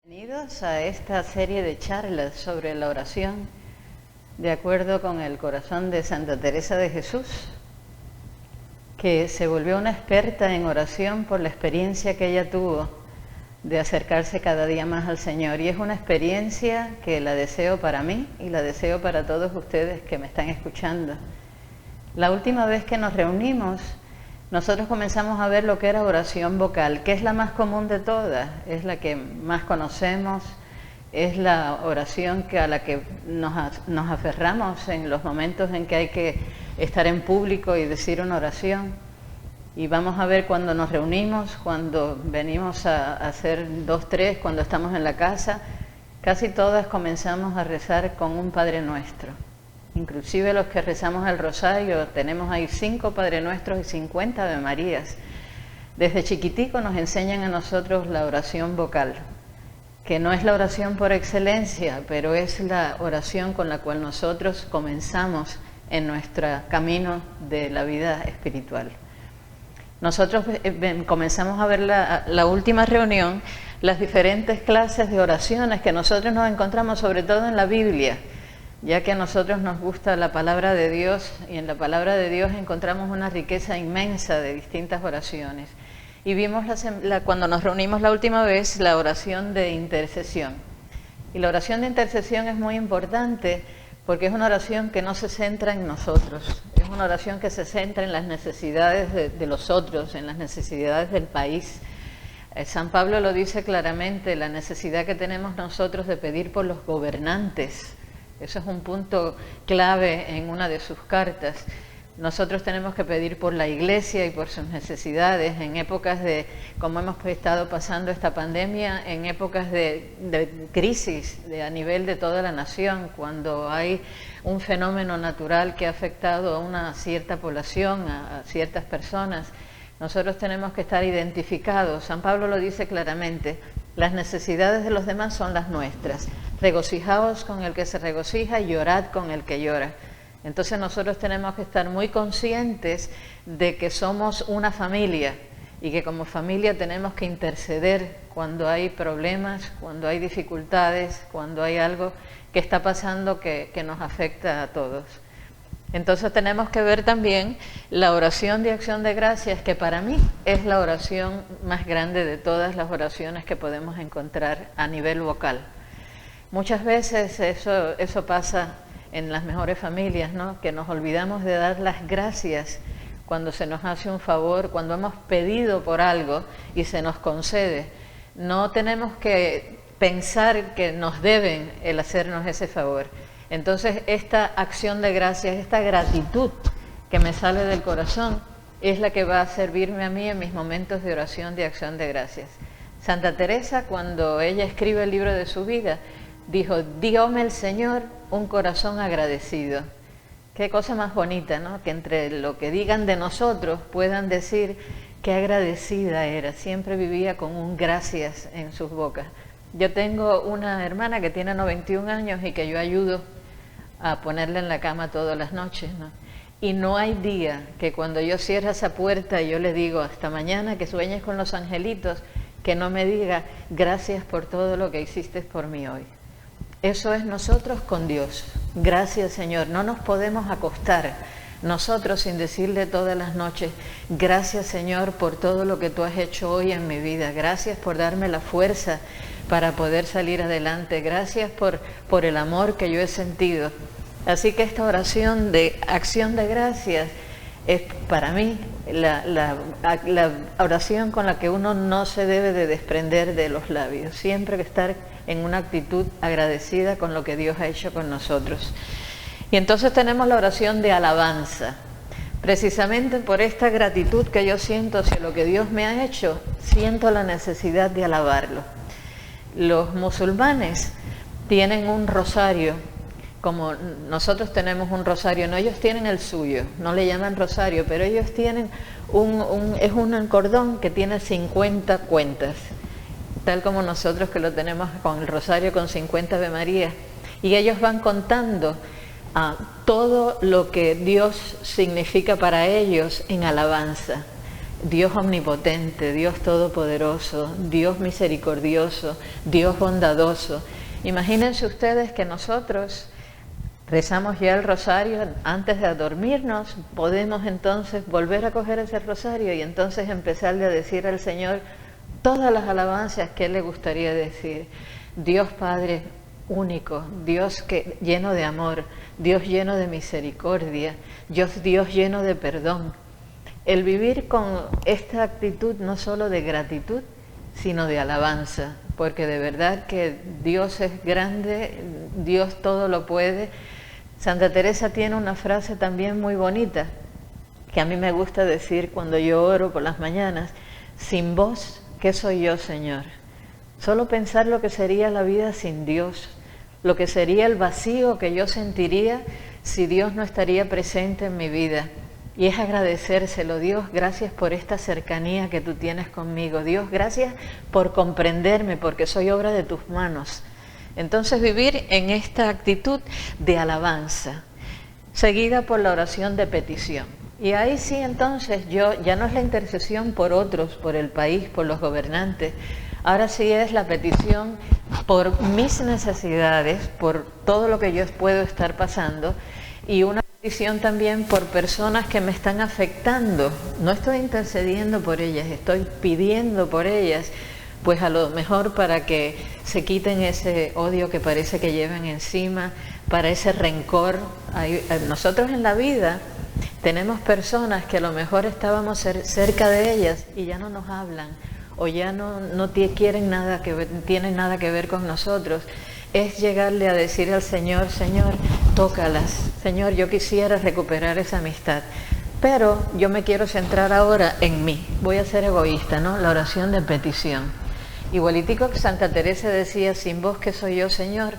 Bienvenidos a esta serie de charlas sobre la oración de acuerdo con el corazón de Santa Teresa de Jesús, que se volvió una experta en oración por la experiencia que ella tuvo de acercarse cada día más al Señor. Y es una experiencia que la deseo para mí y la deseo para todos ustedes que me están escuchando. La última vez que nos reunimos, nosotros comenzamos a ver lo que era oración vocal, que es la más común de todas, es la que más conocemos, es la oración a la que nos aferramos en los momentos en que hay que estar en público y decir una oración. Y vamos a ver cuando nos reunimos, cuando venimos a hacer 2, 3, cuando estamos en la casa, casi todas comenzamos a rezar con un Padre Nuestro. Inclusive los que rezamos el rosario, tenemos ahí 5 Padre Nuestros y 50 Ave Marías. Desde chiquitico nos enseñan a nosotros la oración vocal, que no es la oración por excelencia, pero es la oración con la cual nosotros comenzamos en nuestro camino de la vida espiritual. Nosotros comenzamos a ver la última reunión, las diferentes clases de oraciones que nosotros nos encontramos sobre todo en la Biblia, ya que a nosotros nos gusta la palabra de Dios y en la palabra de Dios encontramos una riqueza inmensa de distintas oraciones. Y vimos cuando nos reunimos la última vez la oración de intercesión. Y la oración de intercesión es muy importante porque es una oración que no se centra en nosotros, es una oración que se centra en las necesidades de los otros, en las necesidades del país. San Pablo lo dice claramente, la necesidad que tenemos nosotros de pedir por los gobernantes. Eso es un punto clave en una de sus cartas. Nosotros tenemos que pedir por la Iglesia y por sus necesidades en épocas de, como hemos estado pasando esta pandemia, en épocas de crisis a nivel de toda la nación, cuando hay un fenómeno natural que ha afectado a una cierta población, a ciertas personas. Nosotros tenemos que estar identificados. San Pablo lo dice claramente, las necesidades de los demás son las nuestras. Regocijaos con el que se regocija y llorad con el que llora. Entonces nosotros tenemos que estar muy conscientes de que somos una familia y que como familia tenemos que interceder cuando hay problemas, cuando hay dificultades, cuando hay algo que está pasando que nos afecta a todos. Entonces tenemos que ver también la oración de acción de gracias, que para mí es la oración más grande de todas las oraciones que podemos encontrar a nivel vocal. Muchas veces eso pasa en las mejores familias, ¿no? Que nos olvidamos de dar las gracias cuando se nos hace un favor, cuando hemos pedido por algo y se nos concede. No tenemos que pensar que nos deben el hacernos ese favor. Entonces esta acción de gracias, esta gratitud que me sale del corazón es la que va a servirme a mí en mis momentos de oración de acción de gracias. Santa Teresa, cuando ella escribe el libro de su vida, dijo, dígame el Señor un corazón agradecido. Qué cosa más bonita, ¿no? Que entre lo que digan de nosotros puedan decir qué agradecida era. Siempre vivía con un gracias en sus bocas. Yo tengo una hermana que tiene 91 años y que yo ayudo a ponerla en la cama todas las noches, ¿no? Y no hay día que cuando yo cierro esa puerta y yo le digo hasta mañana que sueñes con los angelitos, que no me diga gracias por todo lo que hiciste por mí hoy. Eso es nosotros con Dios. Gracias, Señor. No nos podemos acostar nosotros sin decirle todas las noches, gracias, Señor, por todo lo que tú has hecho hoy en mi vida. Gracias por darme la fuerza para poder salir adelante. Gracias por el amor que yo he sentido. Así que esta oración de acción de gracias es para mí la oración con la que uno no se debe de desprender de los labios. Siempre que estar en una actitud agradecida con lo que Dios ha hecho con nosotros. Y entonces tenemos la oración de alabanza. Precisamente por esta gratitud que yo siento hacia lo que Dios me ha hecho, siento la necesidad de alabarlo. Los musulmanes tienen un rosario, como nosotros tenemos un rosario, no, ellos tienen el suyo, no le llaman rosario, pero ellos tienen es un cordón que tiene 50 cuentas, tal como nosotros que lo tenemos con el rosario con 50 Ave María, y ellos van contando todo lo que Dios significa para ellos en alabanza. Dios omnipotente, Dios todopoderoso, Dios misericordioso, Dios bondadoso. Imagínense ustedes que nosotros rezamos ya el rosario antes de dormirnos, podemos entonces volver a coger ese rosario y entonces empezarle a decir al Señor todas las alabanzas que Él le gustaría decir. Dios Padre único, Dios lleno de amor, Dios lleno de misericordia, Dios lleno de perdón. El vivir con esta actitud no solo de gratitud, sino de alabanza, porque de verdad que Dios es grande, Dios todo lo puede. Santa Teresa tiene una frase también muy bonita, que a mí me gusta decir cuando yo oro por las mañanas: sin vos, ¿qué soy yo, Señor? Solo pensar lo que sería la vida sin Dios, lo que sería el vacío que yo sentiría si Dios no estaría presente en mi vida. Y es agradecérselo. Dios, gracias por esta cercanía que tú tienes conmigo. Dios, gracias por comprenderme, porque soy obra de tus manos. Entonces vivir en esta actitud de alabanza, seguida por la oración de petición. Y ahí sí entonces ya no es la intercesión por otros, por el país, por los gobernantes. Ahora sí es la petición por mis necesidades, por todo lo que yo puedo estar pasando, y una petición también por personas que me están afectando. No estoy intercediendo por ellas, estoy pidiendo por ellas, pues a lo mejor para que se quiten ese odio que parece que llevan encima, para ese rencor. Nosotros en la vida tenemos personas que a lo mejor estábamos cerca de ellas y ya no nos hablan, o ya no tienen nada que ver con nosotros. Es llegarle a decir al Señor: Señor, tócalas. Señor, yo quisiera recuperar esa amistad, pero yo me quiero centrar ahora en mí. Voy a ser egoísta, ¿no? La oración de petición. Igualitico que Santa Teresa decía: sin vos, ¿qué soy yo, Señor?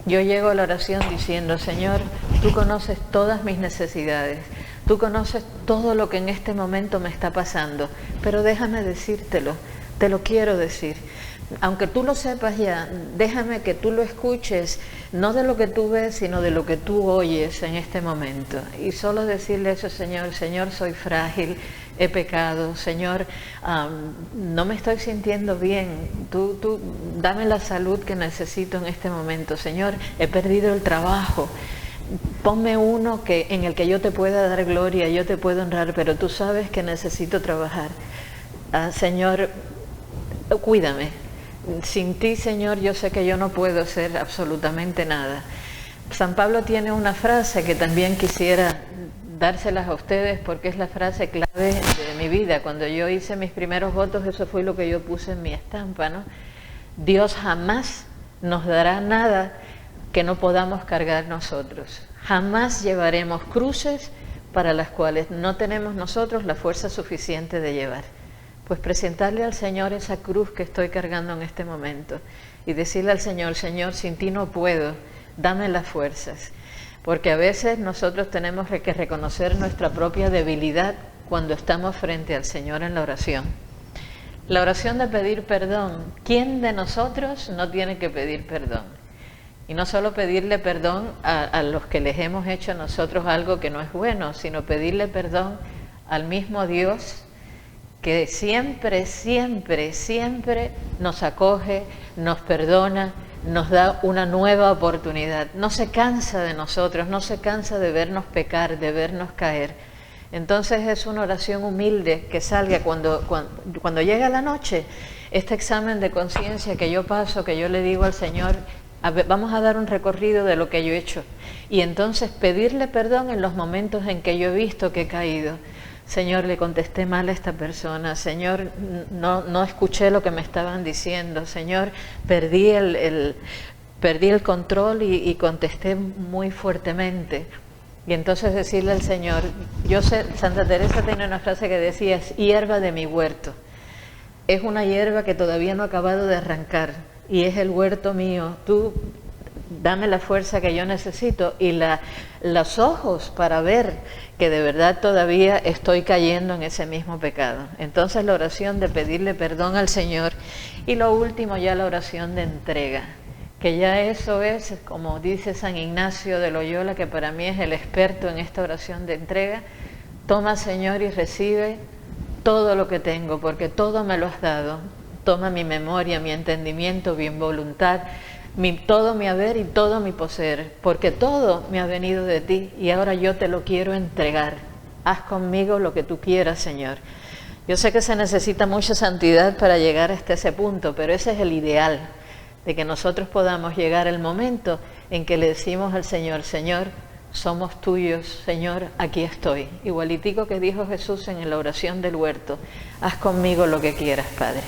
Yo llego a la oración diciendo: Señor, tú conoces todas mis necesidades, tú conoces todo lo que en este momento me está pasando, pero déjame decírtelo, te lo quiero decir. Aunque tú lo sepas ya, déjame que tú lo escuches, no de lo que tú ves, sino de lo que tú oyes en este momento. Y solo decirle eso: Señor, Señor, soy frágil, he pecado, Señor, no me estoy sintiendo bien, tú dame la salud que necesito en este momento, Señor, he perdido el trabajo, ponme uno en el que yo te pueda dar gloria, yo te puedo honrar, pero tú sabes que necesito trabajar. Señor, cuídame. Sin ti, Señor, yo sé que yo no puedo hacer absolutamente nada. San Pablo tiene una frase que también quisiera dárselas a ustedes, porque es la frase clave de mi vida. Cuando yo hice mis primeros votos, eso fue lo que yo puse en mi estampa, ¿no? Dios jamás nos dará nada que no podamos cargar nosotros. Jamás llevaremos cruces para las cuales no tenemos nosotros la fuerza suficiente de llevar. Pues presentarle al Señor esa cruz que estoy cargando en este momento y decirle al Señor: Señor, sin ti no puedo, dame las fuerzas. Porque a veces nosotros tenemos que reconocer nuestra propia debilidad cuando estamos frente al Señor en la oración. La oración de pedir perdón. ¿Quién de nosotros no tiene que pedir perdón? Y no solo pedirle perdón a los que les hemos hecho a nosotros algo que no es bueno, sino pedirle perdón al mismo Dios, que siempre, siempre, siempre nos acoge, nos perdona, nos da una nueva oportunidad. No se cansa de nosotros, no se cansa de vernos pecar, de vernos caer. Entonces es una oración humilde que salga cuando llega la noche, este examen de conciencia que yo paso, que yo le digo al Señor: vamos a dar un recorrido de lo que yo he hecho. Y entonces pedirle perdón en los momentos en que yo he visto que he caído. Señor, le contesté mal a esta persona. Señor, no escuché lo que me estaban diciendo. Señor, perdí el control y contesté muy fuertemente. Y entonces decirle al Señor, Santa Teresa tenía una frase que decía: es hierba de mi huerto. Es una hierba que todavía no he acabado de arrancar y es el huerto mío. Tú dame la fuerza que yo necesito y los ojos para ver que de verdad todavía estoy cayendo en ese mismo pecado. Entonces la oración de pedirle perdón al Señor, y lo último ya la oración de entrega, que ya eso es, como dice San Ignacio de Loyola, que para mí es el experto en esta oración de entrega: toma, Señor, y recibe todo lo que tengo, porque todo me lo has dado. Toma mi memoria, mi entendimiento, mi voluntad, todo mi haber y todo mi poseer, porque todo me ha venido de ti y ahora yo te lo quiero entregar. Haz conmigo lo que tú quieras, Señor. Yo sé que se necesita mucha santidad para llegar hasta ese punto, pero ese es el ideal, de que nosotros podamos llegar al momento en que le decimos al Señor, Señor, somos tuyos, Señor, aquí estoy. Igualitico que dijo Jesús en la oración del huerto, haz conmigo lo que quieras, Padre.